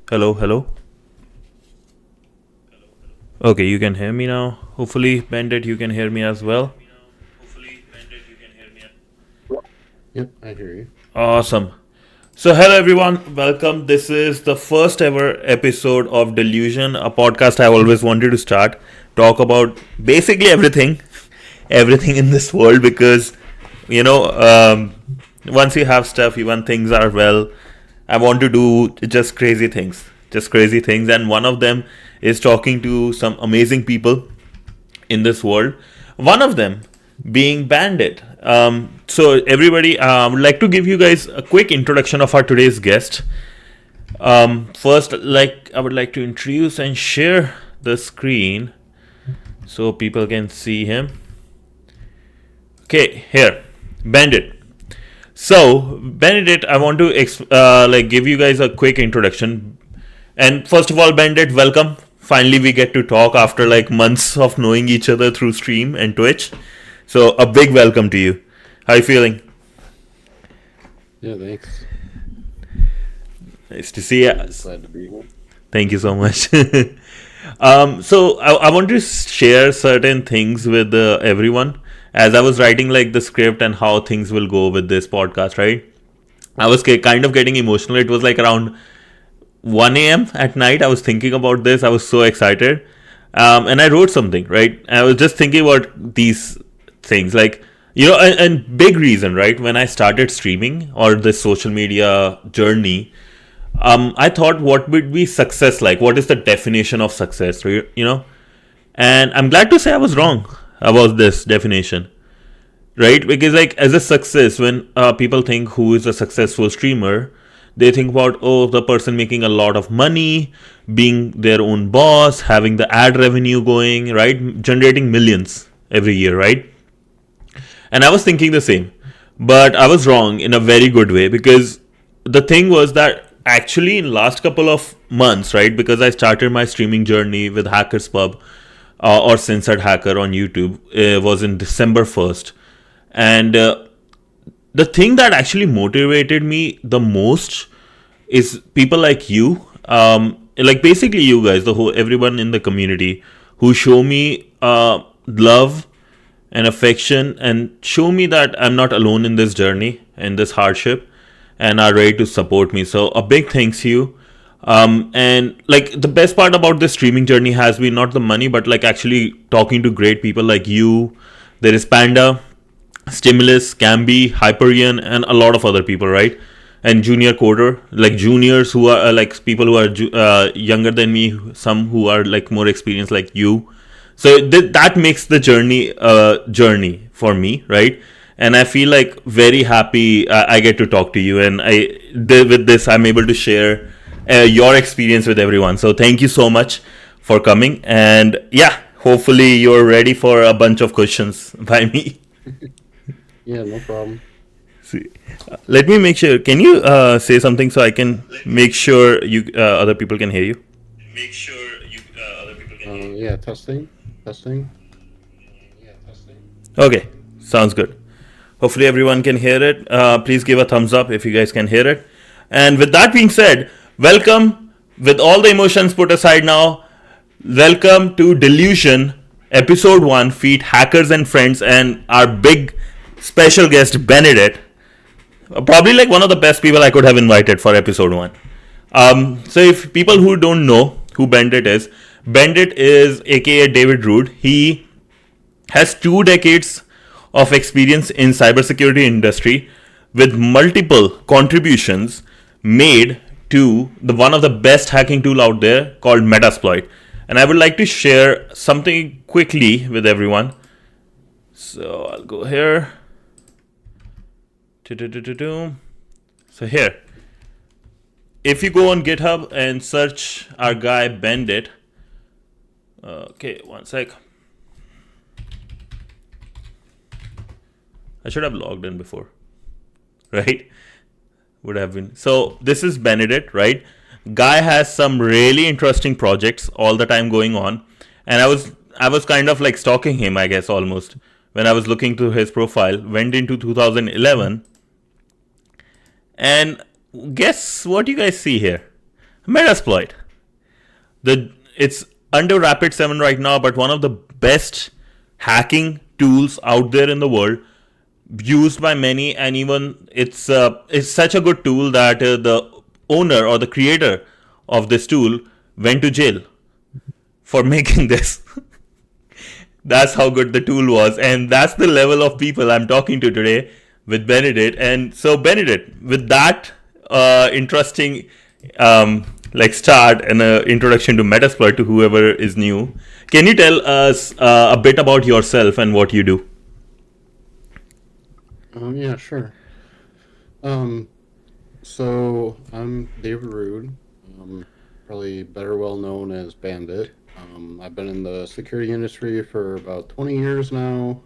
Hello, hello. Okay, you can hear me now. Hopefully, Bandit, you can hear me as well. Yep, I hear you. Awesome. So, hello everyone, welcome. This is the first ever episode of Delusion, a podcast I always wanted to start. Talk about basically everything, everything in this world because, you know, once you have stuff, when things are well, I want to do just crazy things. And one of them is talking to some amazing people in this world. One of them being Bandit. So, everybody, I would like to give you guys a quick introduction of our today's guest. First, I would like to introduce and share the screen so people can see him. Okay, here, Bandit. So, Bandit, I want to give you guys a quick introduction. And first of all, Bandit, welcome. Finally, we get to talk after like months of knowing each other through stream and Twitch. So, a big welcome to you. How are you feeling? Yeah, thanks. Nice to see you. Glad to be here. Thank you so much. I want to share certain things with everyone as I was writing like the script and how things will go with this podcast, right? I was kind of getting emotional. It was like around 1 a.m. at night. I was thinking about this. I was so excited. And I wrote something, right? I was just thinking about these things like, and big reason, right? When I started streaming or the social media journey, I thought, what would be success like? What is the definition of success? And I'm glad to say I was wrong about this definition, right? Because like as a success, when people think who is a successful streamer, they think about, oh, the person making a lot of money, being their own boss, having the ad revenue going, right, generating millions every year, right? And I was thinking the same, but I was wrong in a very good way, because the thing was that actually in last couple of months, right, because I started my streaming journey with Hackers Pub or Censored Hacker on YouTube, was in December 1st. And the thing that actually motivated me the most is people like you, like basically you guys, the whole everyone in the community who show me love and affection and show me that I'm not alone in this journey and this hardship and are ready to support me. So a big thanks to you. And like the best part about this streaming journey has been not the money, but like actually talking to great people like you. There is Panda, Stimulus, Camby, Hyperion, and a lot of other people, right? And junior coder, like juniors who are like people who are younger than me, some who are like more experienced, like you. So that makes the journey for me, right? And I feel like very happy I get to talk to you, and with this I'm able to share your experience with everyone. So thank you so much for coming, and yeah, hopefully you're ready for a bunch of questions by me. Yeah, no problem. See, let me make sure. Can you say something so I can make sure you other people can hear you? Yeah, testing. Okay, sounds good. Hopefully everyone can hear it. Please give a thumbs up if you guys can hear it. And with that being said, welcome. With all the emotions put aside now, welcome to Delusion, episode 1, Feed Hackers and Friends, and our big special guest, Bannedit. Probably like one of the best people I could have invited for episode 1. So if people who don't know who Bandit is aka David Rood. He has 2 decades of experience in cybersecurity industry with multiple contributions made to the one of the best hacking tool out there called Metasploit. And I would like to share something quickly with everyone. So I'll go here. So here, if you go on GitHub and search our guy Bandit, okay, one sec. I should have logged in before, right? Would have been. So this is Bannedit, right? Guy has some really interesting projects all the time going on, and I was kind of like stalking him, I guess, almost when I was looking through his profile. Went into 2011, and guess what you guys see here? Metasploit. It's under Rapid 7 right now, but one of the best hacking tools out there in the world, used by many, and even it's such a good tool that the owner or the creator of this tool went to jail for making this. That's how good the tool was, and that's the level of people I'm talking to today with bannedit. And so bannedit, with that interesting like start and introduction to Metasploit to whoever is new, can you tell us a bit about yourself and what you do? Yeah, sure. Um, so I'm David Rude, probably better well known as Bandit. I've been in the security industry for about 20 years now.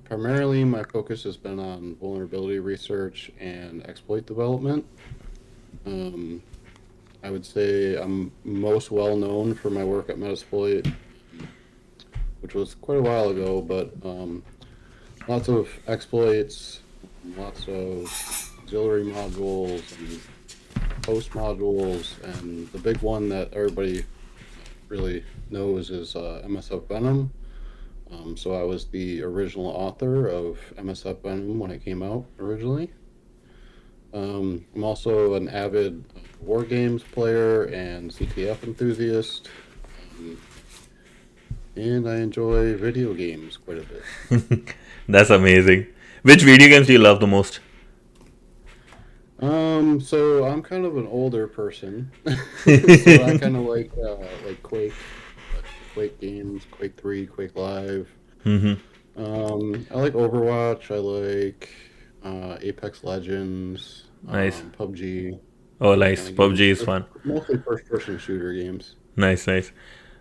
Primarily, my focus has been on vulnerability research and exploit development. Um, I would say I'm most well known for my work at Metasploit, which was quite a while ago, but lots of exploits, lots of auxiliary modules and host modules, and the big one that everybody really knows is MSF Venom. So I was the original author of MSF Venom when it came out originally. I'm also an avid war games player and CTF enthusiast, um, and I enjoy video games quite a bit. That's amazing. Which video games do you love the most? So I'm kind of an older person, so I kind of like Quake games, Quake 3, Quake Live. Hmm. I like Overwatch. I like Apex Legends, Nice. PUBG, Oh, those kind nice. of PUBG games. is fun. Mostly first-person shooter games. Nice, nice.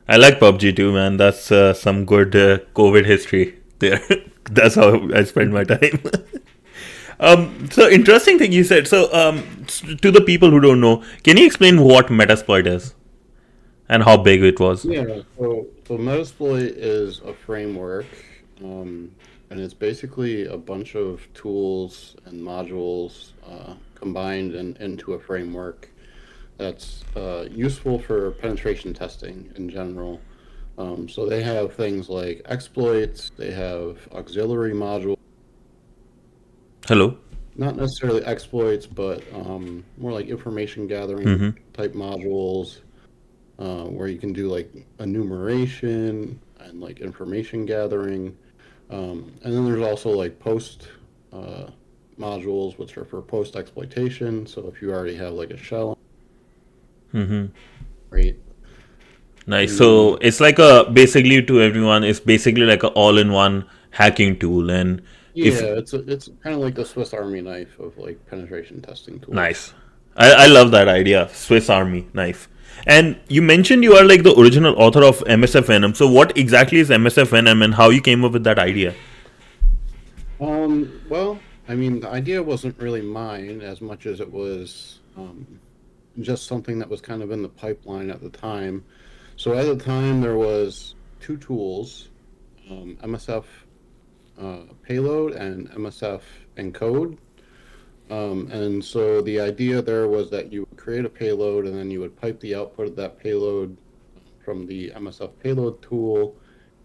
I like PUBG too, man. That's some good COVID history there. That's how I spend my time. So interesting thing you said. So, to the people who don't know, can you explain what Metasploit is and how big it was? Yeah, so Metasploit is a framework, um, and it's basically a bunch of tools and modules combined into a framework that's useful for penetration testing in general. So they have things like exploits, they have auxiliary modules, Hello. not necessarily exploits, but more like information gathering Mm-hmm. type modules, where you can do like enumeration and like information gathering. And then there's also like post uh, modules, which are for post exploitation. So if you already have like a shell, Mm-hmm. right? Nice. And So then it's like a basically to everyone. It's basically like a all-in-one hacking tool. And if yeah, it's kind of like the Swiss Army knife of like penetration testing tools. nice, I love that idea. Swiss Army knife. And you mentioned you are like the original author of MSF Venom. So what exactly is MSF Venom and how you came up with that idea? Well, I mean, the idea wasn't really mine as much as it was just something that was kind of in the pipeline at the time. So at the time, there was two tools, MSF payload and MSF encode. And so the idea there was that you would create a payload and then you would pipe the output of that payload from the MSF payload tool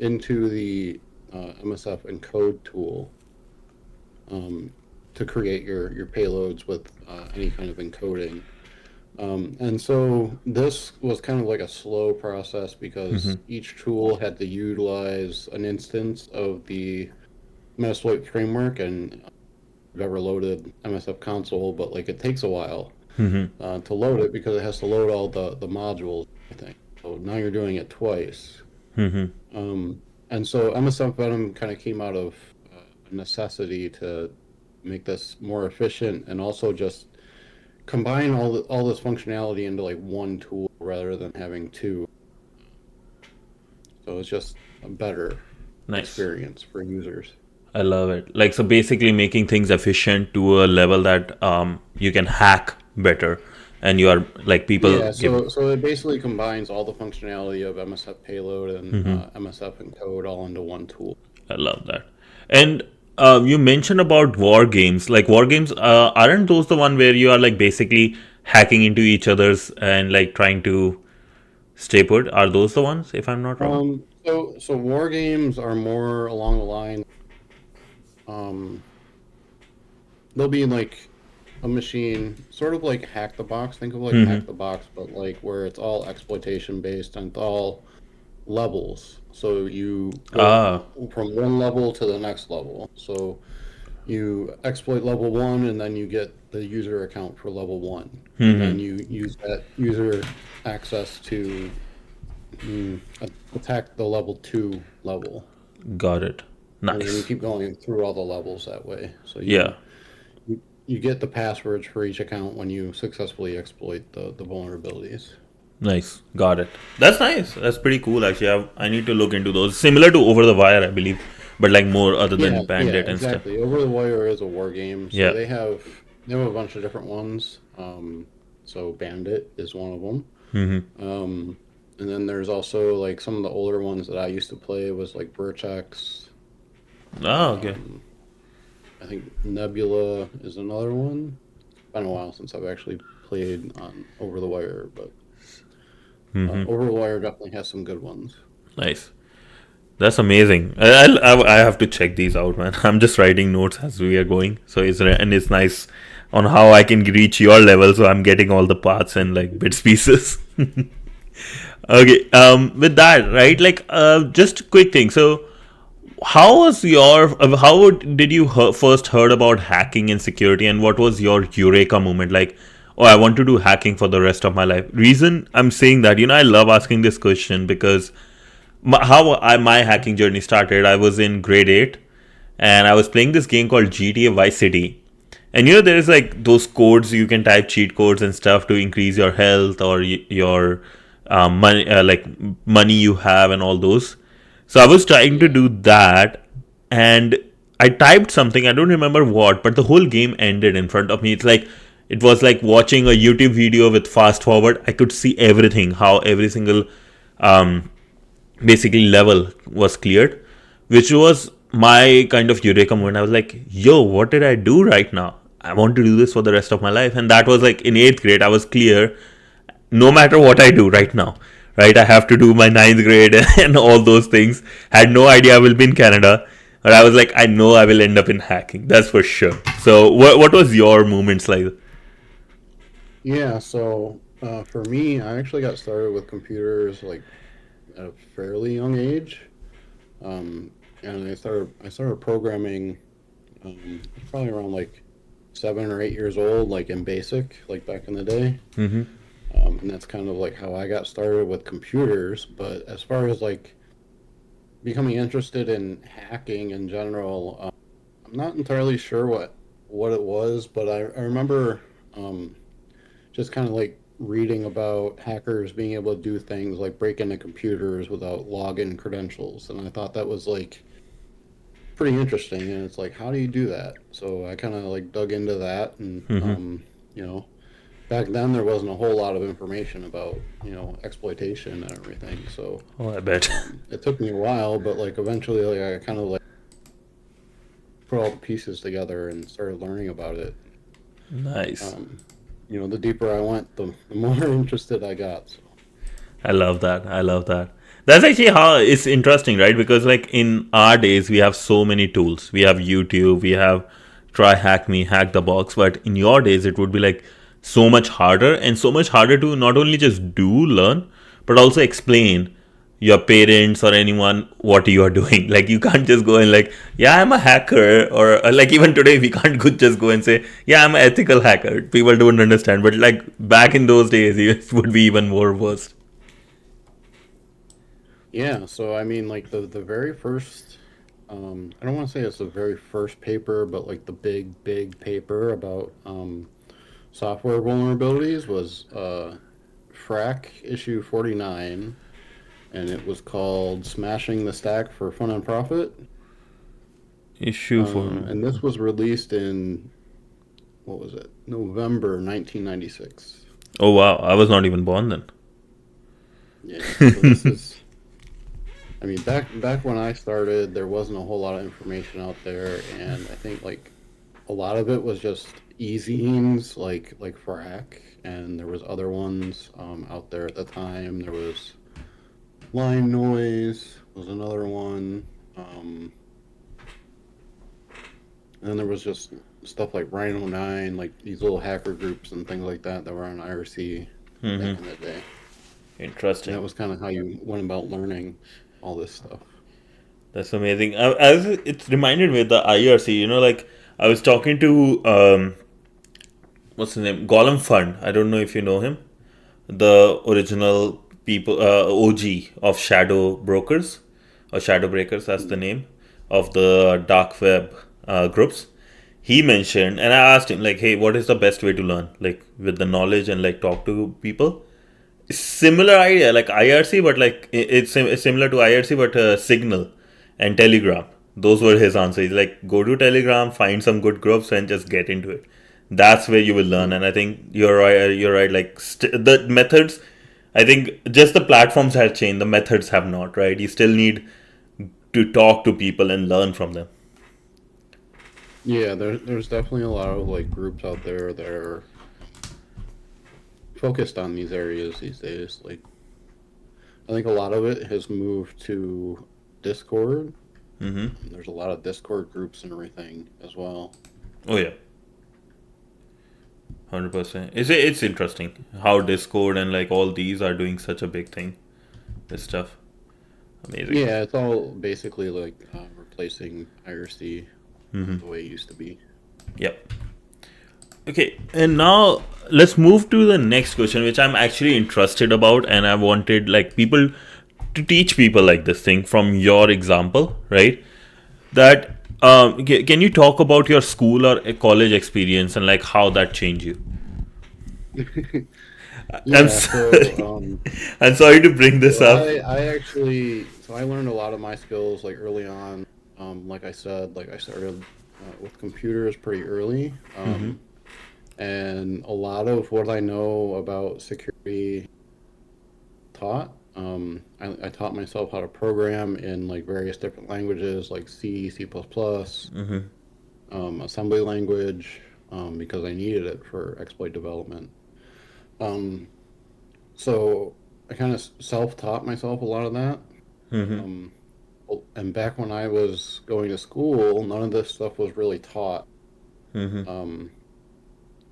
into the MSF encode tool, to create your payloads with any kind of encoding. And so this was kind of like a slow process Mm-hmm. because each tool had to utilize an instance of the Metasploit framework, and I've ever loaded MSF console, but like it takes a while Mm-hmm. to load it because it has to load all the modules, I think. So now you're doing it twice. Mm-hmm. And so MSF Venom kind of came out of a necessity to make this more efficient and also just combine all this functionality into like one tool rather than having two. So it's just a better Nice. experience for users. I love it. Like, so basically making things efficient to a level that you can hack better, and you are like people Yeah, give. so it basically combines all the functionality of MSF payload and Mhm. MSF encode all into one tool. I love that. And you mentioned about war games. Like war games, aren't those the one where you are like basically hacking into each other's and like trying to stay put. Are those the ones, if I'm not wrong? So war games are more along the line. Um, they'll be like a machine, sort of like Hack the Box. Think of like Hack Mm-hmm. the Box, but like where it's all exploitation based and it's all levels. So you go Ah. from one level to the next level. So you exploit level one, and then you get the user account for level one, and then Mm-hmm. you use that user access to attack the level two level, Got it. and then you Nice. keep going through all the levels that way. So Yeah. you get the passwords for each account when you successfully exploit the vulnerabilities. Nice. Got it. That's nice. That's pretty cool actually. I need to look into those. Similar to Over the Wire, I believe, but like more other Yeah, than yeah, Bandit and stuff. exactly. Over the Wire is a war game, so Yeah. they have a bunch of different ones. So Bandit is one of them. Mm-hmm. And then there's also like some of the older ones that I used to play was like Vertex. Oh, okay. Um, I think Nebula is another one. It's been a while since I've actually played on Over the Wire, but Mm-hmm. Over the Wire definitely has some good ones. Nice. That's amazing. I have to check these out, man. I'm just writing notes as we are going, so it's nice on how I can reach your level. So I'm getting all the parts and like bits pieces. Okay. With that, right? Like, just quick thing. So, how did you first heard about hacking and security, and what was your eureka moment? Like, oh, I want to do hacking for the rest of my life. Reason I'm saying that, I love asking this question because my hacking journey started. I was in grade 8 and I was playing this game called GTA Vice City. And there is like those codes you can type, cheat codes and stuff to increase your health or your money, like money you have and all those. So I was trying to Yeah. do that, and I typed something. I don't remember what, but the whole game ended in front of me. It was like watching a YouTube video with fast forward. I could see everything, how every single um, basically level was cleared, which was my kind of eureka moment. I was like, yo, what did I do right now? I want to do this for the rest of my life. And that was like in 8th grade. I was clear, no matter what I do right now, right? I have to do my ninth grade and all those things. Had no idea I will be in Canada, but I was like, I know I will end up in hacking. That's for sure. So what was your moments like? Yeah, so for me, I actually got started with computers like at a fairly young age. And I started programming probably around like 7 or 8 years old, like in BASIC, like back in the day. Mm-hmm. And that's kind of like how I got started with computers. But as far as like becoming interested in hacking in general, I'm not entirely sure what it was, but I remember um, just kind of like reading about hackers being able to do things like break into computers without login credentials, and I thought that was like pretty interesting. And it's like, how do you do that? So I kind of like dug into that, and Mm-hmm. you know, back then there wasn't a whole lot of information about exploitation and everything. So Oh, I bet. it took me a while, but like eventually, like I kind of like put all the pieces together and started learning about it. Nice. Um, the deeper I went, the more interested I got. So. I love that. I love that. That's actually how it's interesting, right? Because like in our days, we have so many tools. We have YouTube, we have try hack me, hack the box. But in your days, it would be like so much harder and so much harder to not only just do learn, but also explain your parents or anyone what you are doing. Like you can't just go and like, yeah, I'm a hacker, or like even today we can't just go and say, yeah, I'm an ethical hacker. People don't understand. But like back in those days, it would be even more worse. Yeah, so I mean, like the very first, I don't want to say it's the very first paper, but like the big paper about software vulnerabilities was FRAC issue 49, and it was called "Smashing the Stack for Fun and Profit." Issue for. And this was released in what was it? November 1996. Oh wow, I was not even born then. Yeah, so this is. I mean, back when I started, there wasn't a whole lot of information out there, and I think like a lot of it was just e-zines like Frack, and there was other ones out there at the time. There was Line Noise was another one. And then there was just stuff like Rhino 9, like these little hacker groups and things like that that were on IRC back in the day. And that Interesting. was kind of how you went about learning all this stuff. That's amazing. It's reminded me of the IRC. Like I was talking to what's his name, Golem Fund. I don't know if you know him, the original people OG of Shadow Brokers or Shadow Breakers. That's the name of the dark web groups. He mentioned, and I asked him like, "Hey, what is the best way to learn? Like with the knowledge and like talk to people." Similar idea like IRC, but like it's similar to IRC, but Signal and Telegram. Those were his answers. Like go to Telegram, find some good groups, and just get into it. That's where you will learn. Mm. And I think you're right. You're right. Like the methods. I think just the platforms have changed. The methods have not. Right. You still need to talk to people and learn from them. Yeah, there's definitely a lot of like groups out there that are focused on these areas these days. Like I think a lot of it has moved to Discord. There's a lot of Discord groups and everything as well. Oh yeah, 100%. It's interesting how Discord and like all these are doing such a big thing. This stuff, amazing. Yeah, it's all basically like replacing IRC the way it used to be. Yep. Okay, and now let's move to the next question, which I'm actually interested about, and I wanted like people to teach people like this thing from your example, right? That can you talk about your school or a college experience and like how that changed you? I'm Yeah, sorry. so I'm sorry to bring this so up. I learned a lot of my skills like early on. Like I said, like I started with computers pretty early. And a lot of what I know about security taught. I taught myself how to program in like various different languages like C, C++, assembly language, because I needed it for exploit development. Um, so I kind of self-taught myself a lot of that. Um, and back when I was going to school, none of this stuff was really taught. Um,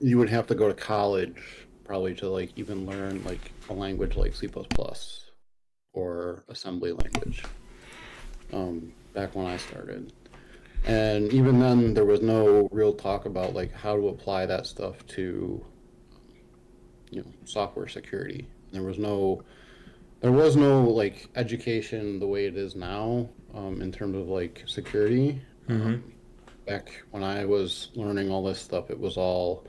you would have to go to college probably to like even learn like a language like C++ or assembly language. Back when I started. And even then, there was no real talk about like how to apply that stuff to, software security. There was no like education the way it is now, in terms of like security. Back when I was learning all this stuff, it was all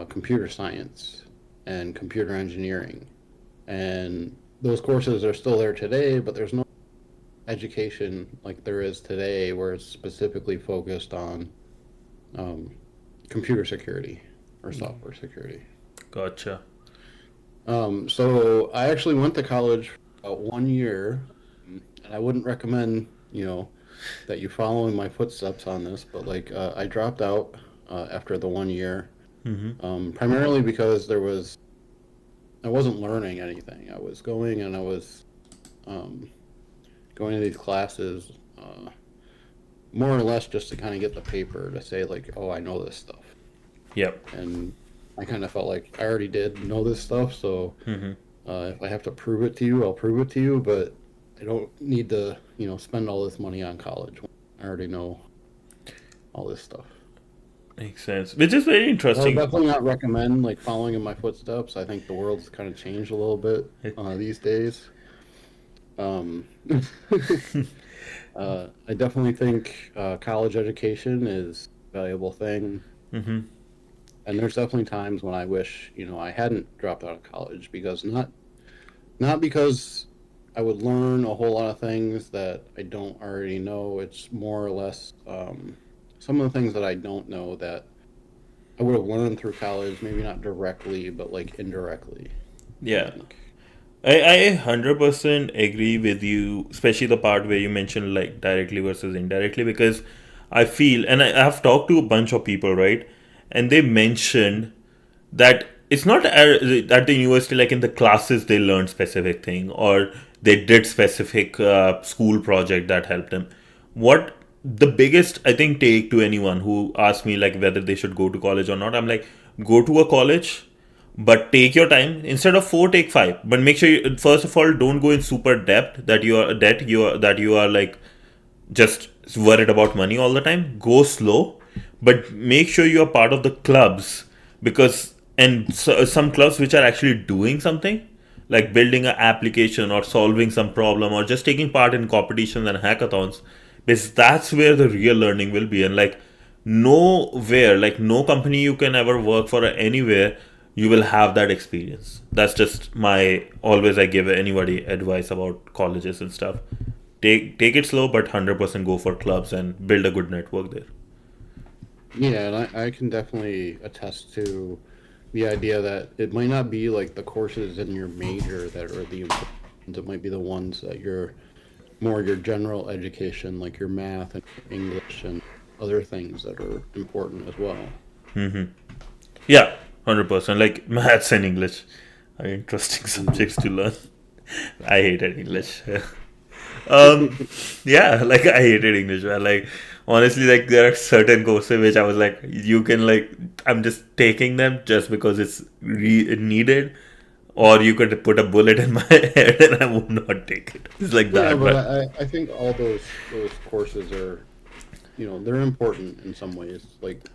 computer science and computer engineering, and those courses are still there today, but there's no education like there is today where it's specifically focused on um, computer security or software security. Gotcha. So I actually went to college for about 1 year, and I wouldn't recommend, that you follow in my footsteps on this, but like I dropped out after the 1 year, primarily because I wasn't learning anything. I was going and I was um, going to these classes more or less just to kind of get the paper to say like, oh, I know this stuff. Yep. And I kind of felt like I already did know this stuff, so if I have to prove it to you, I'll prove it to you, but I don't need to, spend all this money on college. I already know all this stuff. Makes sense. Which is very I would interesting. definitely not recommend like following in my footsteps. I think the world's kind of changed a little bit these days. Um, I definitely think college education is a valuable thing. And there's definitely times when I wish, I hadn't dropped out of college, because not because I would learn a whole lot of things that I don't already know. It's more or less some of the things that I don't know that I would have learned through college, maybe not directly, but like indirectly, I Yeah. think. I 100% agree with you, especially the part where you mentioned like directly versus indirectly, because I feel, and I have talked to a bunch of people, right? and they mentioned that it's not at the university, like in the classes they learned specific thing or they did specific school project that helped them. What the biggest, I think, take to anyone who asks me like whether they should go to college or not, I'm like, go to a college, but take your time. Instead of four, take five, but make sure you, first of all, don't go in super depth that you are like just worried about money all the time. Go slow, but make sure you are part of the clubs, because some clubs which are actually doing something, like building an application or solving some problem or just taking part in competitions and hackathons, because that's where the real learning will be. And like nowhere, like no company you can ever work for or anywhere, you will have that experience. That's just my, always I give anybody advice about colleges and stuff. Take it slow, but 100% go for clubs and build a good network there. Yeah, and I can definitely attest to the idea that it might not be like the courses in your major that are the important. It might be the ones that you're more your general education, like your math and English and other things that are important as well. Yeah, 100%. Like maths and English are interesting subjects to learn. I hated English. Yeah, like I hated English, man. Like honestly, like there are certain courses which I was like, you can like, I'm just taking them just because it's needed, or you could put a bullet in my head and I would not take it. It's like Yeah, that, but but I think all those courses are, they're important in some ways. Like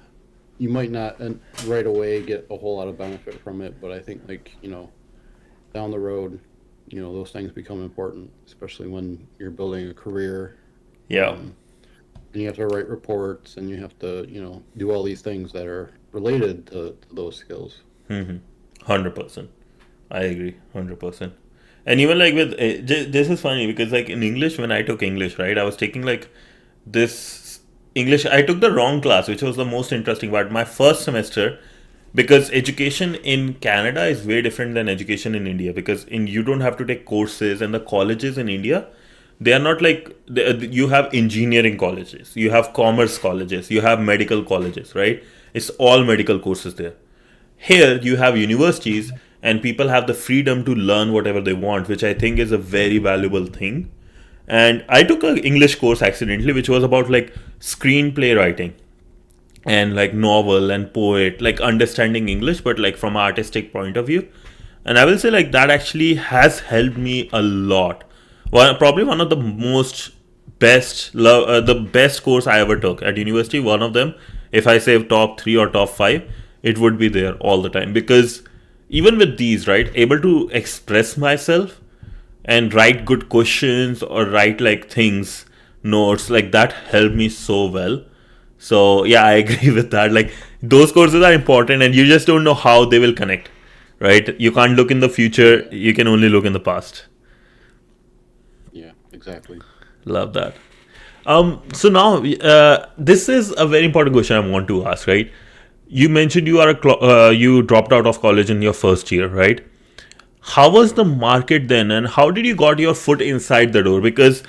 you might not right away get a whole lot of benefit from it, but I think like, down the road, those things become important, especially when you're building a career. yeah, Um, and you have to write reports and you have to, do all these things that are related to those skills. 100%. I agree, 100%. And even like with this is funny because like in English, when I took English, right, I was taking like this English. I took the wrong class, which was the most interesting part. My first semester, because education in Canada is way different than education in India. Because in you don't have to take courses, and the colleges in India, they are not like you have engineering colleges, you have commerce colleges, you have medical colleges, right? It's all medical courses there. Here you have universities and people have the freedom to learn whatever they want, which I think is a very valuable thing. And I took an English course accidentally, which was about like screenplay writing and like novel and poet, like understanding English, but like from an artistic point of view. And I will say like that actually has helped me a lot. Probably one of the most the best course I ever took at university. One of them, if I say top three or top five, it would be there all the time, because even with these, right, able to express myself and write good questions or write like things, notes like that helped me so well. So yeah, I agree with that. Like those courses are important, and you just don't know how they will connect, right? You can't look in the future; Yeah, you can only look in the past. yeah, exactly. Love that. So now, this is a very important question I want to ask, right? You mentioned you are you dropped out of college in your first year, right? How was the market then, and how did you got your foot inside the door? Because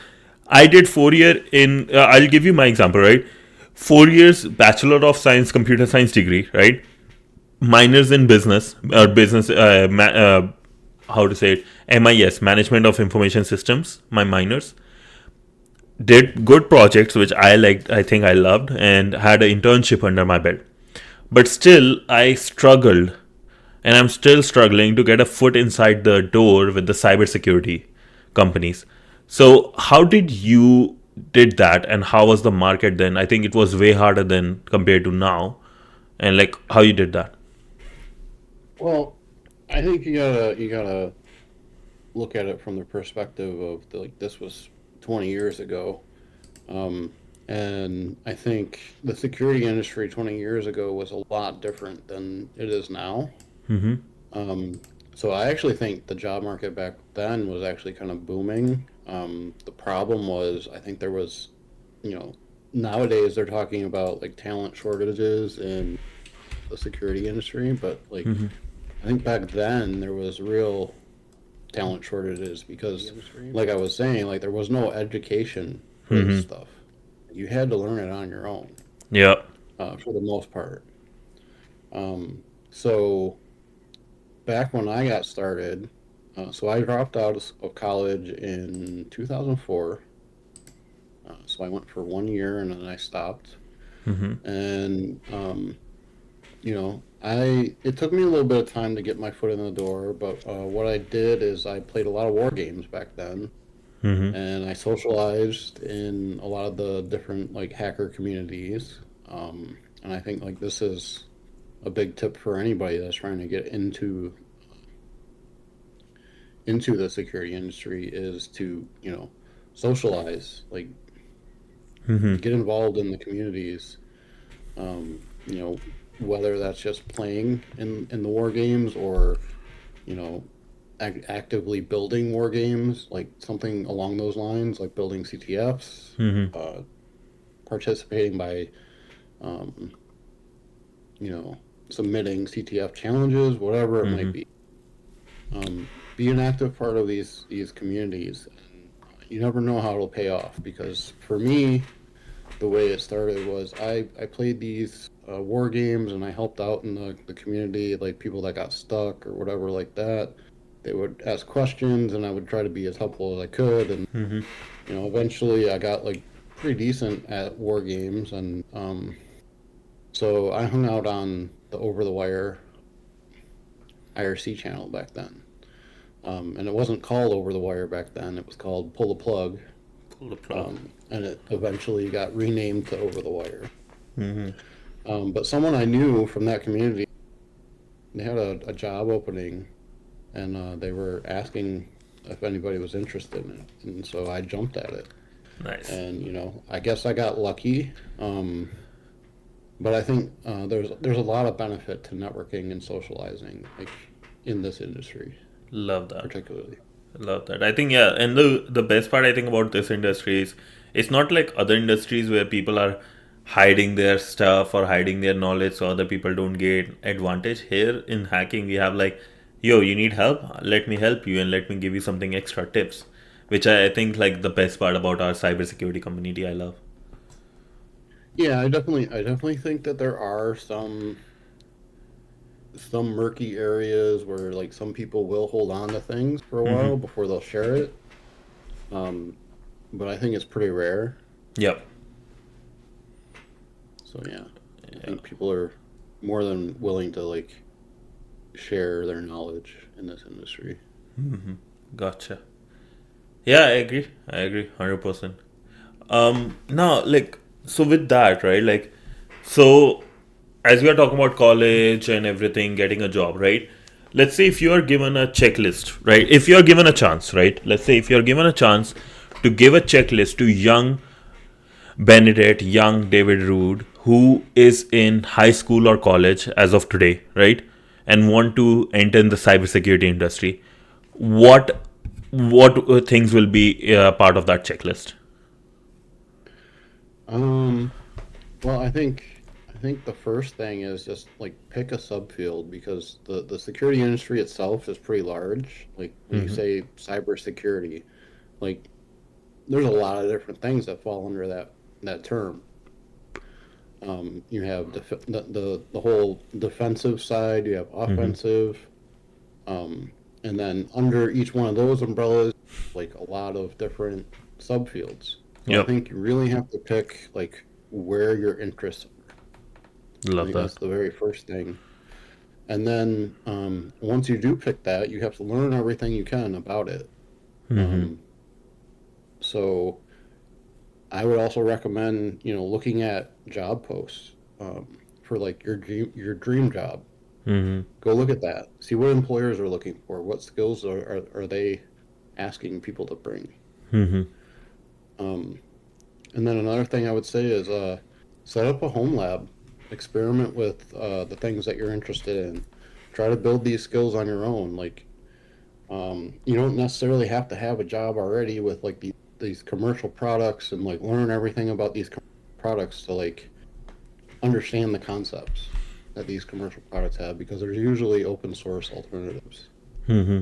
I did 4 year in. I'll give you my example, right? 4 years Bachelor of Science Computer Science degree, right? Minors in business or business. How to say it? MIS, Management of Information Systems. My minors did good projects which I liked, I think I loved, and had an internship under my belt. But still, I struggled, and I'm still struggling to get a foot inside the door with the cybersecurity companies. So, how did you did that, and how was the market then? I think it was way harder than compared to now, and like how you did that. Well, I think you gotta look at it from the perspective of like this was 20 years ago. Um, and I think the security industry 20 years ago was a lot different than it is now. Um, so I actually think the job market back then was actually kind of booming. The problem was, I think there was, you know, nowadays they're talking about like talent shortages in the security industry, but like I think back then there was real talent shortages because, like I was saying, like there was no education for this stuff. You had to learn it on your own, Yeah. for the most part. So back when I got started, so I dropped out of college in 2004. So I went for 1 year and then I stopped. Mm-hmm. And I it took me a little bit of time to get my foot in the door, but what I did is I played a lot of war games back then, Mm-hmm. and I socialized in a lot of the different like hacker communities. And I think like this is a big tip for anybody that's trying to get into the security industry is to socialize, like Mm-hmm. get involved in the communities. You know, whether that's just playing in the war games or you know actively building war games, like something along those lines, like building CTFs, Mm-hmm. uh, participating by um, you know submitting CTF challenges, whatever it might Mm-hmm. be. Be an active part of these communities. And you never know how it'll pay off because for me, the way it started was I played these war games and I helped out in the community, like people that got stuck or whatever like that. They would ask questions and I would try to be as helpful as I could. And, Mm-hmm. eventually I got like pretty decent at war games. And so I hung out on the Over the Wire IRC channel back then. And it wasn't called Over the Wire back then, it was called Pull the Plug. Pull the plug. And it eventually got renamed to Over the Wire. Mm-hmm. But someone I knew from that community, they had a job opening, and they were asking if anybody was interested in it, and so I jumped at it. Nice. And I guess I got lucky. But I think there's a lot of benefit to networking and socializing, like in this industry, Love that. particularly. Love that. I think, yeah, and the best part I think about this industry is it's not like other industries where people are hiding their stuff or hiding their knowledge so other people don't get advantage. Here in hacking, we have like, yo, you need help? Let me help you and let me give you something extra tips, which I think like the best part about our cybersecurity community. I love. Yeah, I definitely think that there are some murky areas where like some people will hold on to things for a Mm-hmm. while before they'll share it. Um, but I think it's pretty rare. Yep. So yeah, I Yeah. think people are more than willing to like share their knowledge in this industry. Mm-hmm. Gotcha. Yeah, I agree. I agree, 100%. Now, like, so with that, right? Like, so as we are talking about college and everything, getting a job, right? Let's say if you are given a checklist, right? If you are given a chance, right? Let's say if you are given a chance to give a checklist to young Bennett, young David Rood, who is in high school or college as of today, right? And want to enter in the cybersecurity industry, what things will be part of that checklist? Um, well, I think the first thing is just like pick a subfield because the security industry itself is pretty large. Like when you Mm-hmm. say cybersecurity, like there's a lot of different things that fall under that term. You have the whole defensive side, you have Mm-hmm. offensive, and then under each one of those umbrellas, like a lot of different subfields. So I Yep. think you really have to pick like where your interests are. I Love think that's that. the very first thing. And then once you do pick that, you have to learn everything you can about it. Mm-hmm. Um, so I would also recommend, looking at job posts for like your dream job. Mm-hmm. Go look at that. See what employers are looking for. What skills are they asking people to bring? Mm-hmm. Um, and then another thing I would say is set up a home lab. Experiment with the things that you're interested in. Try to build these skills on your own. Like you don't necessarily have to have a job already with like these commercial products and like learn everything about these products to like understand the concepts that these commercial products have because there's usually open source alternatives. Mm-hmm.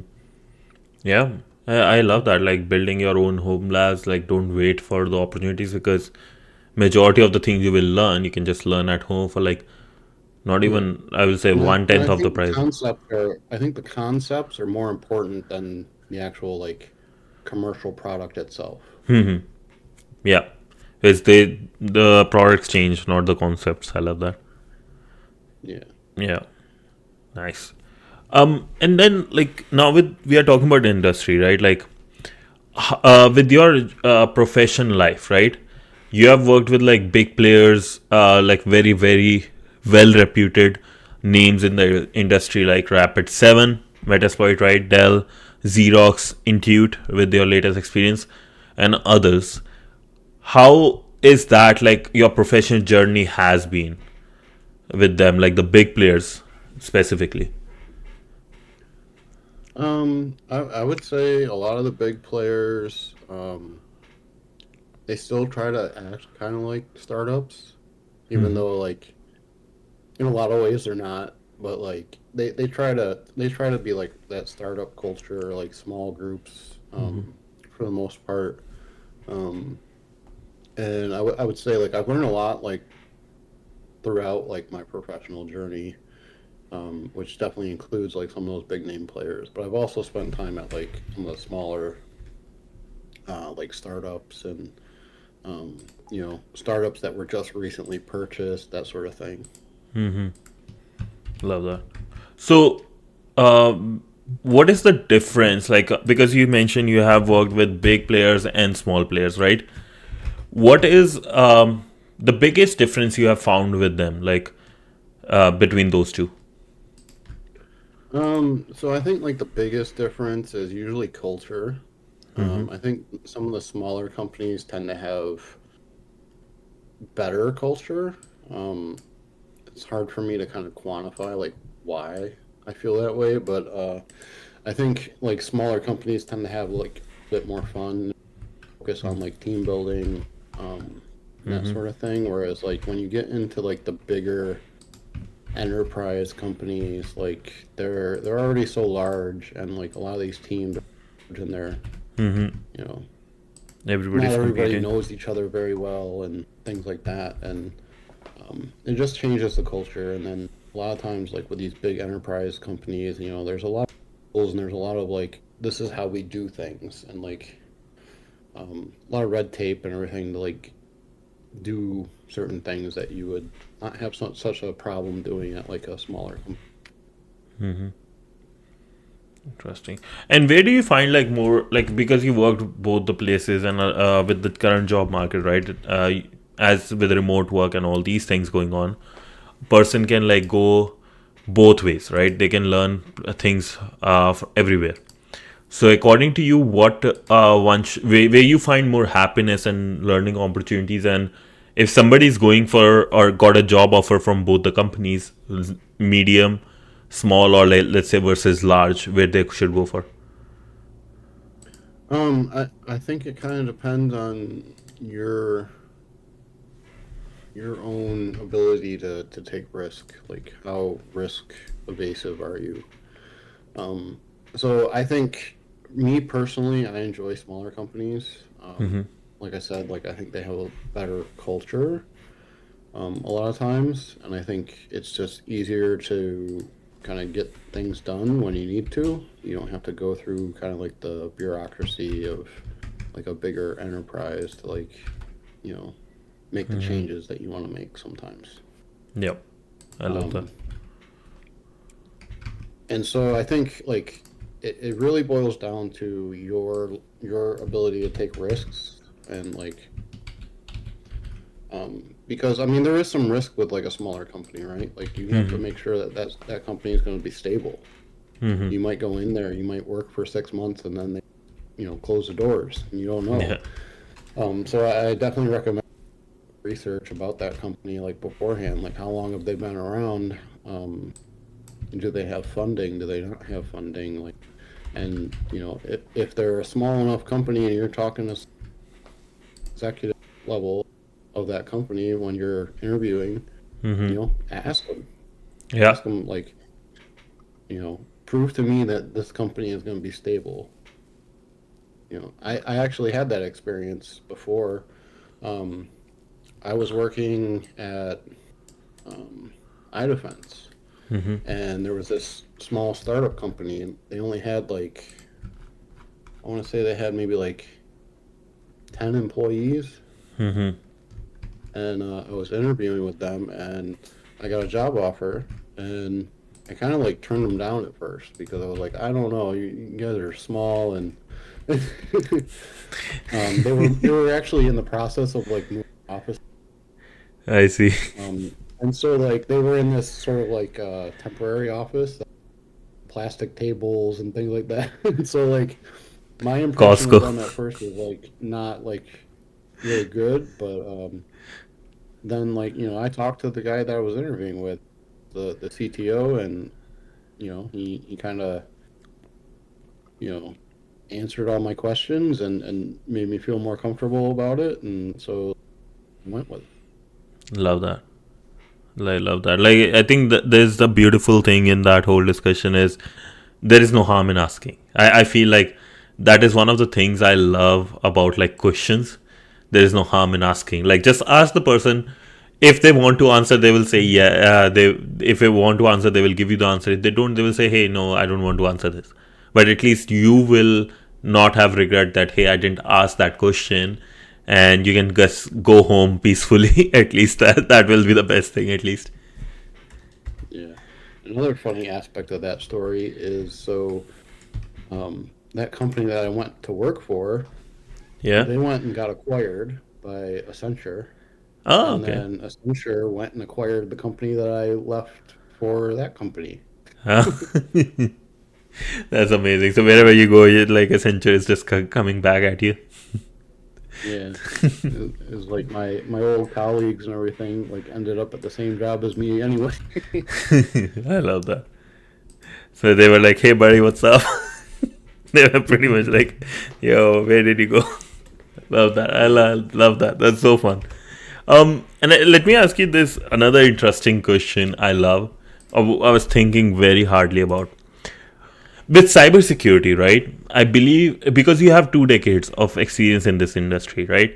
Yeah, I love that. Like building your own home labs. Like don't wait for the opportunities because majority of the things you will learn, you can just learn at home for like Not Yeah. even, I would say, And one I tenth of the think the price. concepts are more important than the actual like commercial product itself. Yeah. It's the products change, not the concepts. I love that. Yeah. Yeah. Nice. And then like now we are talking about industry, right? Like with your profession life, right? You have worked with like big players, like very very well reputed names in the industry, like Rapid 7, Metasploit, right? Dell, Xerox, Intuit, with your latest experience, and others. How is that like your professional journey has been with them, like the big players specifically? I would say a lot of the big players, they still try to act kind of like startups, even though like in a lot of ways they're not. But like they try to be like that startup culture, like small groups, for the most part. Um, and I would say like I've learned a lot like throughout like my professional journey, which definitely includes like some of those big name players. But I've also spent time at like some of the smaller like startups and startups that were just recently purchased, that sort of thing. Love that. So, what is the difference? Like, because you mentioned you have worked with big players and small players, right? What is the biggest difference you have found with them, like between those two? So I think like the biggest difference is usually culture. I think some of the smaller companies tend to have better culture. Um, it's hard for me to kind of quantify like why I feel that way, but I think like smaller companies tend to have like a bit more fun, focus on like team building, and that sort of thing. Whereas like when you get into like the bigger enterprise companies, like they're already so large, and like a lot of these teams, and they're you know not Everybody's everybody competing. knows each other very well and things like that, and it just changes the culture. And then a lot of times, like with these big enterprise companies, there's a lot of rules and there's a lot of like this is how we do things, and like a lot of red tape and everything to like do certain things that you would not have such a problem doing at like a smaller company. Interesting. And where do you find like more like because you worked both the places and with the current job market, right? As with remote work and all these things going on, person can like go both ways, right? They can learn things everywhere. So, according to you, what where you find more happiness and learning opportunities, and if somebody is going for or got a job offer from both the companies, medium, small, or let's say versus large, where they should go for? I think it kind of depends on your own ability to take risk. Like how risk evasive are you? Um, so I think me personally, I enjoy smaller companies. Like I said, like I think they have a better culture a lot of times, and I think it's just easier to kind of get things done when you need to. You don't have to go through kind of like the bureaucracy of like a bigger enterprise to like, you know, make the changes that you want to make sometimes. Yep, I love that. Um, and so I think like it really boils down to your ability to take risks and like because I mean there is some risk with like a smaller company, right? Like you have to make sure that company is going to be stable. You might go in there, you might work for 6 months, and then they close the doors, and you don't know. Yeah, So I definitely recommend research about that company like beforehand, like how long have they been around? Do they have funding? Do they not have funding? Like, and if they're a small enough company and you're talking to executive level of that company when you're interviewing, yeah, ask them like, prove to me that this company is going to be stable. I actually had that experience before. Um, I was working at iDefense. Mm-hmm. And there was this small startup company, and they only had like, I want to say they had maybe like 10 employees. Mm-hmm. And I was interviewing with them, and I got a job offer, and I kind of like turned them down at first because I was like, I don't know, you guys are small, and they were actually in the process of like moving office. I see. And so like they were in this sort of like temporary office, plastic tables and things like that. And so like my impression of Costco. them at first was like not like really good, but then like I talked to the guy that I was interviewing with, the CTO, and he kind of you know answered all my questions and made me feel more comfortable about it, and so I went with it. Love that. I love that. Like, I think that there's the beautiful thing in that whole discussion is there is no harm in asking. I feel like that is one of the things I love about like questions. There is no harm in asking. Like, just ask the person. If they want to answer, they will say yeah. If they want to answer, they will give you the answer. If they don't, they will say, hey, no, I don't want to answer this. But at least you will not have regret that, hey, I didn't ask that question, and you can just go home peacefully. At least that will be the best thing. At least. Yeah. Another funny aspect of that story is that company that I went to work for, Yeah. they went and got acquired by Accenture, Oh, and okay. then Accenture went and acquired the company that I left for that company. Ah, that's amazing. So wherever you go, like a century is just coming back at you. Yeah. It was like my old colleagues and everything like ended up at the same job as me anyway. I love that. So they were like, "Hey, buddy, what's up?" They were pretty much like, "Yo, where did you go?" Love that. Love that. That's so fun. And let me ask you this another interesting question. I love. I was thinking very hardly about with cybersecurity, right? I believe because you have 2 decades of experience in this industry, right?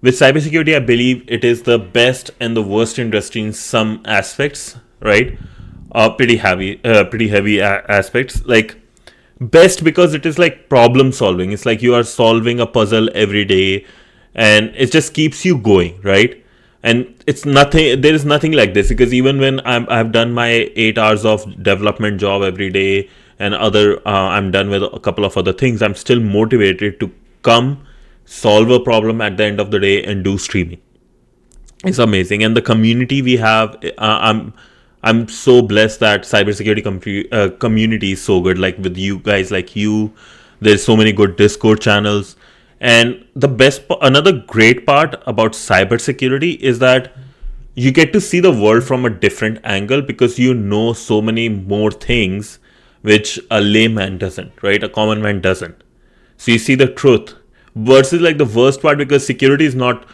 With cybersecurity, I believe it is the best and the worst industry in some aspects, right? Pretty heavy aspects. Like best because it is like problem solving. It's like you are solving a puzzle every day, and it just keeps you going, right? And it's nothing. There is nothing like this because even when I've done my 8 hours of development job every day, and I'm done with a couple of other things. I'm still motivated to come solve a problem at the end of the day and do streaming. It's amazing, and the community we have. I'm so blessed that cybersecurity community is so good. Like with you guys, like you, there's so many good Discord channels, and another great part about cybersecurity is that you get to see the world from a different angle because you know so many more things which a layman doesn't, right? A common man doesn't. So you see the truth versus like the worst part because security is not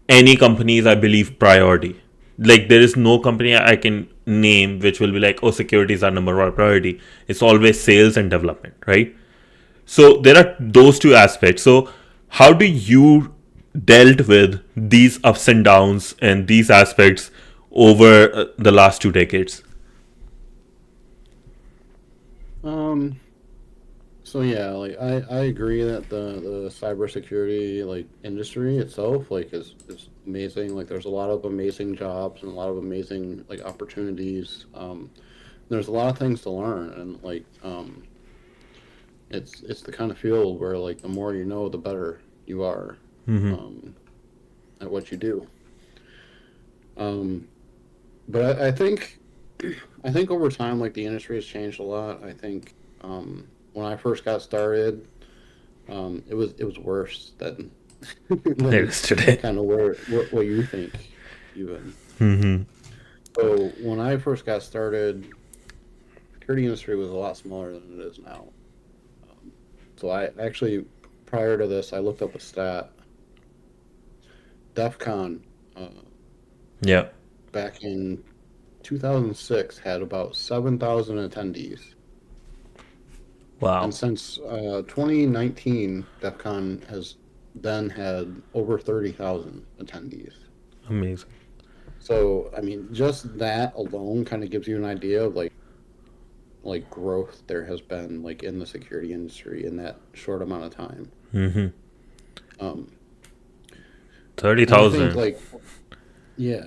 any company's, I believe, priority. Like there is no company I can name which will be like, oh, security is our number one priority. It's always sales and development, right? So there are those two aspects. So how do you dealt with these ups and downs and these aspects over the last 2 decades? Um, so yeah, like I agree that the cybersecurity like industry itself like is amazing. Like there's a lot of amazing jobs and a lot of amazing like opportunities. There's a lot of things to learn, and like it's the kind of field where like the more you know, the better you are Mm-hmm. um, at what you do. Um, but I think over time, like the industry has changed a lot. I think when I first got started, it was worse than It than is today. kind of what you think even. Mm-hmm. So when I first got started, security industry was a lot smaller than it is now. Um, so I actually prior to this, I looked up a stat. DEF CON Yeah. back in 2006 had about 7,000 attendees. And Wow. since 2019, DEF CON has then had over 30,000 attendees. Amazing. So, I mean, just that alone kind of gives you an idea of like growth there has been like in the security industry in that short amount of time. Mm-hmm. Um, Thirty and I think thousand. like yeah,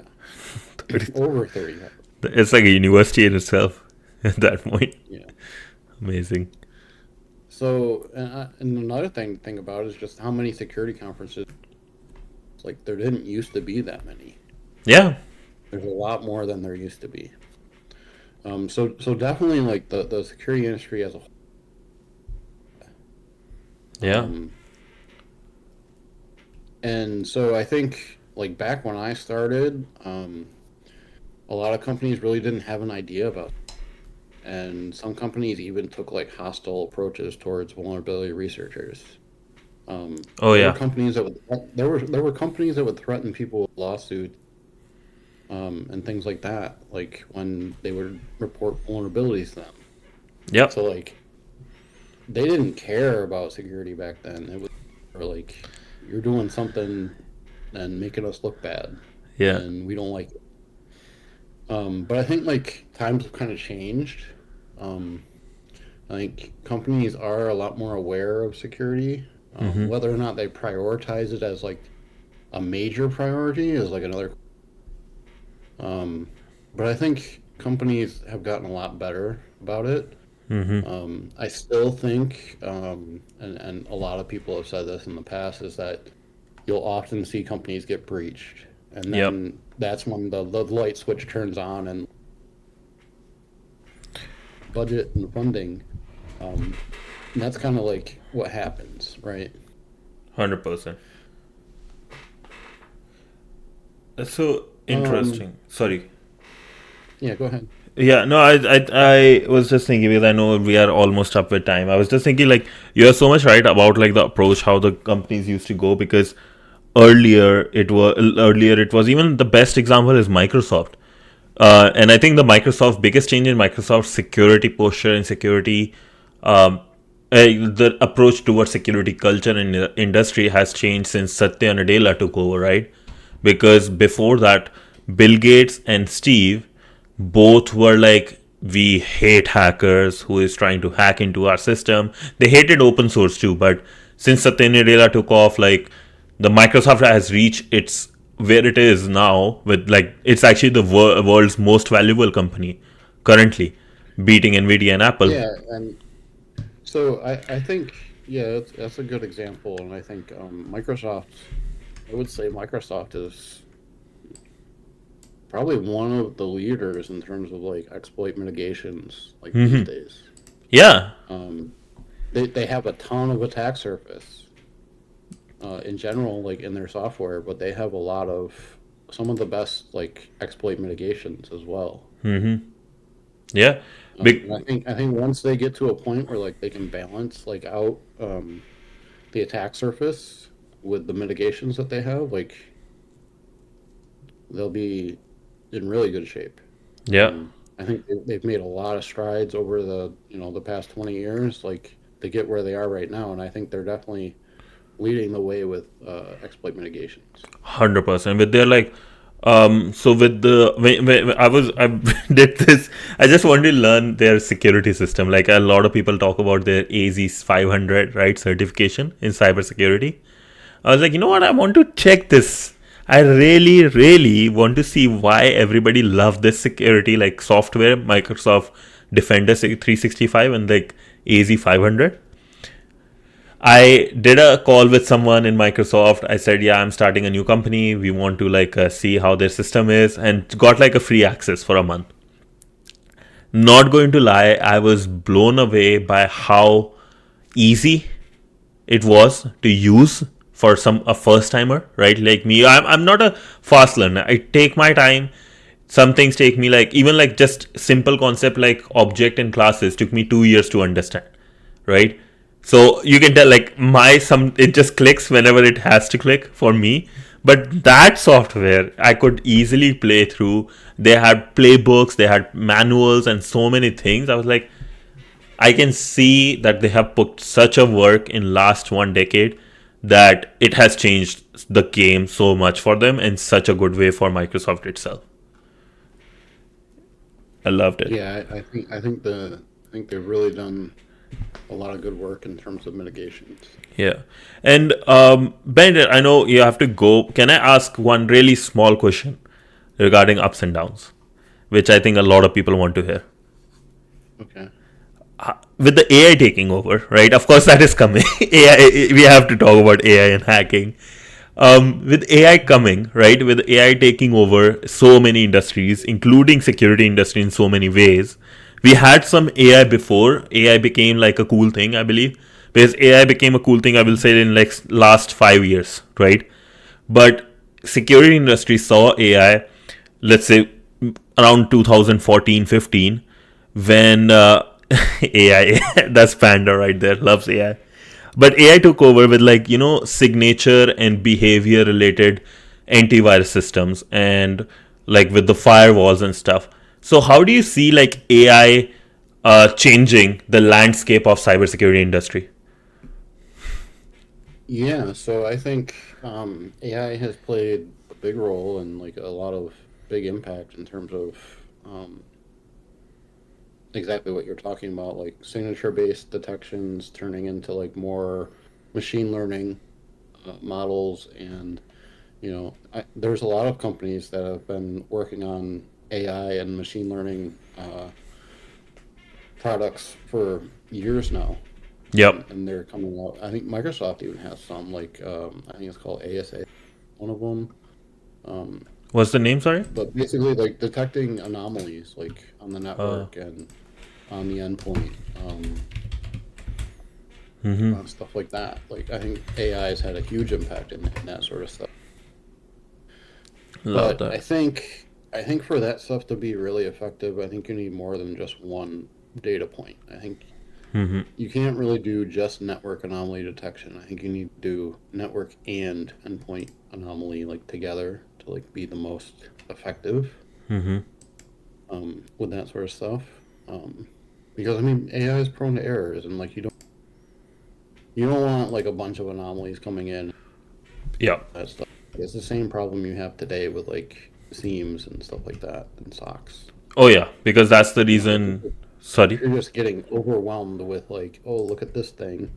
30. over 30. It's like a university in itself at that point. Yeah. Amazing. So, and another thing to think about is just how many security conferences. Like there didn't used to be that many. Yeah. There's a lot more than there used to be. So definitely like the security industry as a whole. Yeah. Um, and so I think like back when I started, a lot of companies really didn't have an idea about it. And some companies even took like hostile approaches towards vulnerability researchers. Oh There were yeah. companies that would there were companies that would threaten people with lawsuits, and things like that, like when they would report vulnerabilities to them. Yep. So like they didn't care about security back then. It was or like you're doing something and making us look bad, Yeah. and we don't like it. But I think like times have kind of changed. Um, I think companies are a lot more aware of security. Mm-hmm. Whether or not they prioritize it as like a major priority is like another. Um, but I think companies have gotten a lot better about it. Mm-hmm. I still think, and a lot of people have said this in the past, is that you'll often see companies get breached, and Yep. then that's when the light switch turns on and budget and funding. Um, and that's kind of like what happens, right? 100%. So Um, interesting. Sorry. yeah, go ahead. Yeah, no, I was just thinking because I know we are almost up with time. I was just thinking like you're so much right about like the approach how the companies used to go because earlier it was even the best example is Microsoft. And I think the Microsoft biggest change in Microsoft's security posture and security, um, the approach towards security culture in the industry has changed since Satya Nadella took over, right? Because before that, Bill Gates and Steve both were like, we hate hackers who is trying to hack into our system. They hated open source too, but since Satya Nadella took off, like the Microsoft has reached its where it is now with like it's actually the world's most valuable company currently, beating Nvidia and Apple. Yeah, and so I think yeah, that's a good example, and I think Microsoft. I would say Microsoft is probably one of the leaders in terms of like exploit mitigations like these Hmm. days. Yeah. Um, they have a ton of attack surface in general, like in their software, but they have a lot of some of the best like exploit mitigations as well. Hmm. Yeah. And Big. I think once they get to a point where like they can balance like out the attack surface with the mitigations that they have, like they'll be in really good shape. Yeah. I think they've made a lot of strides over the past 20 years, like to get where they are right now, and I think they're definitely leading the way with exploit mitigations. 100%. With their like, so with the when I did this, I just wanted to learn their security system. Like a lot of people talk about their AZ 500 right certification in cybersecurity. I was like, you know what? I want to check this. I really, really want to see why everybody loved this security like software, Microsoft Defender 365 and like AZ 500. I did a call with someone in Microsoft. I said, "Yeah, I'm starting a new company. We want to like see how their system is," and got like a free access for a month. Not going to lie, I was blown away by how easy it was to use for some a first timer, right? Like me, I'm not a fast learner. I take my time. Some things take me like even like just simple concept like object and classes took me 2 years to understand, right? So you can tell like my some it just clicks whenever it has to click for me. But that software I could easily play through. They had playbooks, they had manuals and so many things. I was like, I can see that they have put such a work in last 1 decade that it has changed the game so much for them in such a good way for Microsoft itself. I loved it. Yeah, I think they've really done a lot of good work in terms of mitigations. Yeah. And Ben, I know you have to go. Can I ask one really small question regarding ups and downs, which I think a lot of people want to hear? Okay. With the AI taking over, right? Of course, that is coming. AI, we have to talk about AI and hacking. With AI coming, right? With AI taking over so many industries, including security industry in so many ways. We had some AI before. AI became like a cool thing, I believe. Because AI became a cool thing, I will say, in like last 5 years, right? But security industry saw AI, let's say around 2014-15, when AI, that's Panda right there, loves AI. But AI took over with like, signature and behavior related antivirus systems and like with the firewalls and stuff. So how do you see like AI changing the landscape of cybersecurity industry? Yeah, so I think AI has played a big role and like a lot of big impact in terms of um, exactly what you're talking about, like signature-based detections turning into like more machine learning models, and there's a lot of companies that have been working on AI and machine learning products for years now, Yep. and they're coming out. I think Microsoft even has some, like I think it's called ASA, one of them. Um, What's the name? Sorry. but basically, like detecting anomalies, like on the Uh, network and on the endpoint, mm-hmm. stuff like that. Like I think AI has had a huge impact in that sort of stuff. Love But that. I think for that stuff to be really effective, I think you need more than just one data point. I think Mm-hmm. you can't really do just network anomaly detection. I think you need to do network and endpoint anomaly like together to like be the most effective Mm-hmm. with that sort of stuff. Um, because I mean AI is prone to errors, and like you don't want like a bunch of anomalies coming in, Yeah. that stuff. It's the same problem you have today with like seams and stuff like that and socks. Oh yeah, because that's the Like reason. if Sorry. you're just getting overwhelmed with like, oh, look at this thing,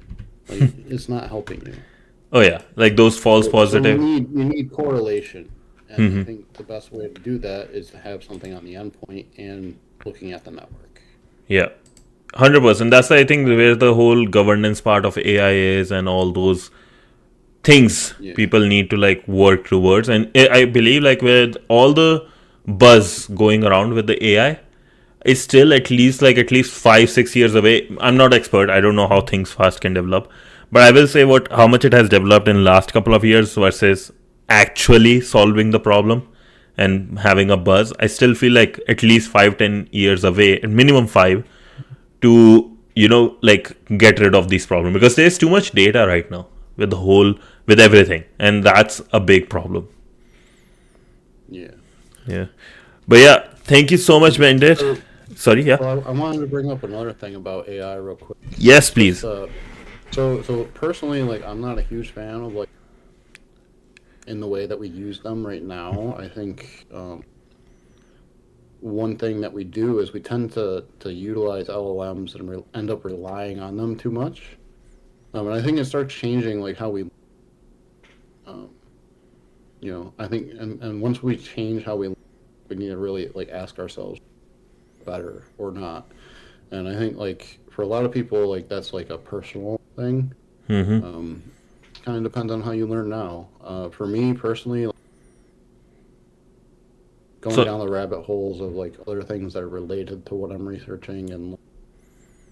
like it's not helping you. Oh yeah, like those false So positive. you need correlation, and I Mm-hmm. think the best way to do that is to have something on the endpoint and looking at the network. Yeah. 100%. That's I think where the whole governance part of AI is, and all those things Yeah, people need to like work towards. And I believe like with all the buzz going around with the AI, it's still at least 5-6 years away. I'm not expert. I don't know how things fast can develop, but I will say what how much it has developed in last couple of years versus actually solving the problem and having a buzz. I still feel like at least 5-10 years away, minimum five, to like get rid of these problems because there's too much data right now with the whole with everything, and that's a big problem. yeah. Yeah, but yeah, thank you so much, Bandit. So, Sorry. Yeah. well, I wanted to bring up another thing about AI real quick. Yes, Just please. so personally, like I'm not a huge fan of like in the way that we use them right now. I think one thing that we do is we tend to utilize LLMs and end up relying on them too much. And I think it starts changing like how we, um, I think, and once we change how we need to really like ask ourselves better or not. And I think like for a lot of people, like that's like a personal thing. Mm-hmm. Um, Kind of depends on how you learn now. For me personally, going So. down the rabbit holes of like other things that are related to what I'm researching and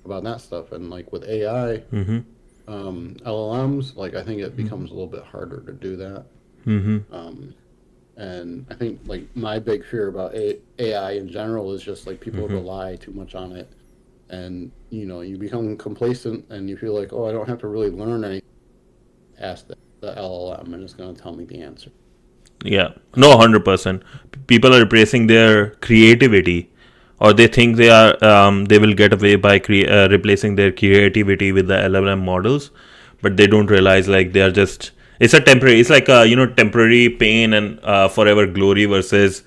about that stuff. And like with AI, Mm-hmm. LLMs, like I think it becomes a little bit harder to do that. Mm-hmm. Um, and I think like my big fear about AI in general is just like people Mm-hmm. rely too much on it, and you become complacent and you feel like, oh, I don't have to really learn anything. Ask the LLM and it's going to tell me the answer. Yeah, no, 100%. People are replacing their creativity, or they think they will get away by replacing their creativity with the LLM models, but they don't realize like they are just It's a temporary. It's like temporary pain and forever glory versus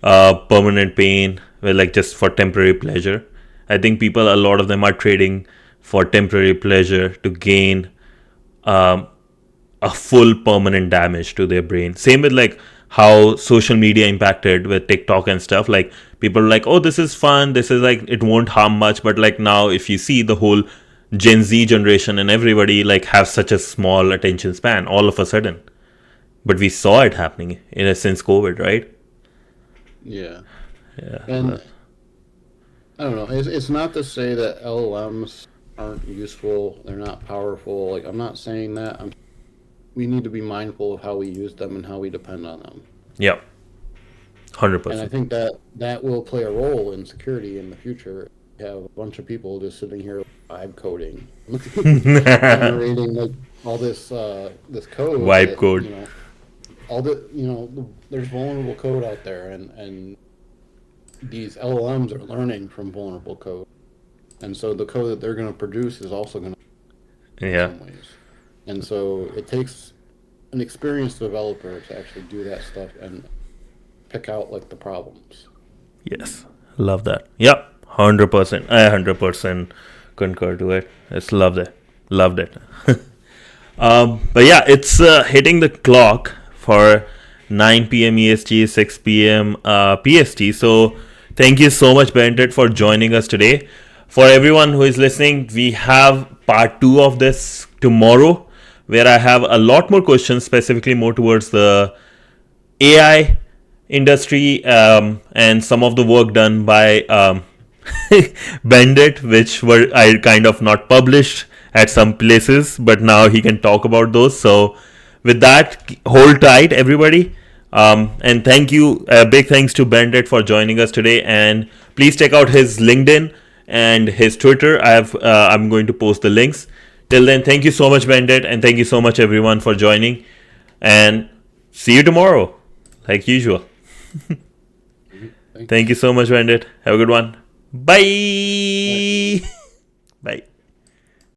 permanent pain, where like just for temporary pleasure. I think people, a lot of them are trading for temporary pleasure to gain um, a full permanent damage to their brain. Same with like how social media impacted with TikTok and stuff. Like people are like, oh, this is fun. This is like, it won't harm much. But like now, if you see the whole Gen Z generation and everybody like have such a small attention span all of a sudden. But we saw it happening since COVID, right? Yeah. Yeah. And I don't know. It's not to say that LLMs aren't useful. They're not powerful. Like I'm not saying that. We need to be mindful of how we use them and how we depend on them. Yeah. And I 100%. think that will play a role in security in the future. We have a bunch of people just sitting here vibe coding, generating like all this code. Vibe code. All the there's vulnerable code out there, and these LLMs are learning from vulnerable code, and so the code that they're going to produce is also going to in Yeah. some ways. And so it takes an experienced developer to actually do that stuff and pick out like the problems. Yes. Love that. Yeah. 100%. I 100% concur to it. Just loved it. Loved it. But yeah, it's hitting the clock for 9 p.m. EST, 6 p.m. PST. So thank you so much, Bennett, for joining us today. For everyone who is listening, we have part 2 of this tomorrow, where I have a lot more questions, specifically more towards the AI industry and some of the work done by Bennett, which were I kind of not published at some places, but now he can talk about those. So with that, hold tight, everybody. And thank you, big thanks to Bennett for joining us today. And please check out his LinkedIn and his Twitter. I'm going to post the links. Till then, thank you so much, Bennett, and thank you so much, everyone, for joining. And see you tomorrow, like usual. Thank you so much, Bennett. Have a good one. Bye. Bye.